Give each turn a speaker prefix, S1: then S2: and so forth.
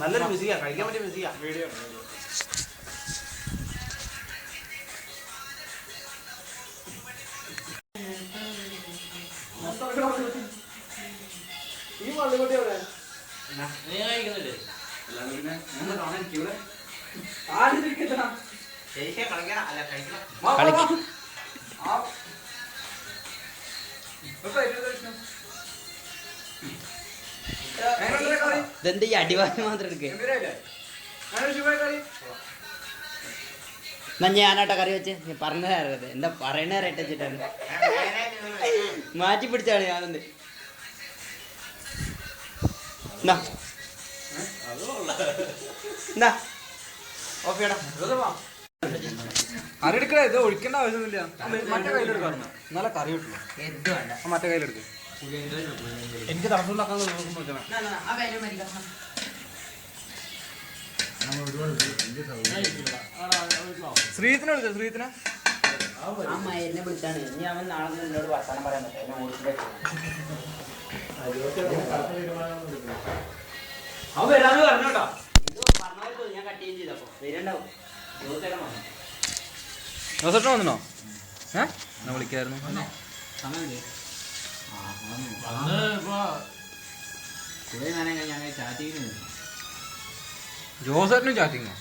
S1: നല്ലൊരു മ്യൂസിക്കാ, കഴിക്കാൻ പറ്റിയ മ്യൂസിക്കാ. വീഡിയോ ഈ പള്ളിക്കുട്ടി എവിടെ? നീ കഴിക്കുന്നില്ലേ?
S2: ഇതെന്താ ഈ അടിവാരി മാത്രം എടുക്കേ? എന്നാ ഞാനാട്ടോ കറി വെച്ച് പറഞ്ഞത് എന്താ പറയണ റേറ്റ് വെച്ചിട്ടാണ് മാറ്റി പിടിച്ചാണ് ഞാനൊന്ന്.
S1: കറി എടുക്കണ ഇത് ഒഴിക്കേണ്ട ആവശ്യമൊന്നുമില്ല. മറ്റേ കയ്യിലെടുക്കാറുണ്ട്, എന്നാലേ കറി കിട്ടുള്ളൂ. മറ്റേ കയ്യിലെടുക്കും. എനിക്ക് തടസ്സമുണ്ടാക്കാൻ ശ്രീത്തിനെ വിളിച്ചോ? ശ്രീത്തിനെ
S2: എന്നെ വിളിച്ചാണ്. ഇനി അവൻ നാളെ എന്നോട് വർത്താനം പറയാൻ പറ്റും.
S1: അവൻ വരാന്ന് പറഞ്ഞോട്ടോ.
S2: പറഞ്ഞോ, ഞാൻ കട്ട് ചെയ്യും ചെയ്തപ്പോ വരുന്നുണ്ടാവും.
S1: ജോസേട്ടൻ വന്നോ? എന്നാ വിളിക്കായിരുന്നു. ജോസേട്ടനും ചാറ്റിങ്ങോ?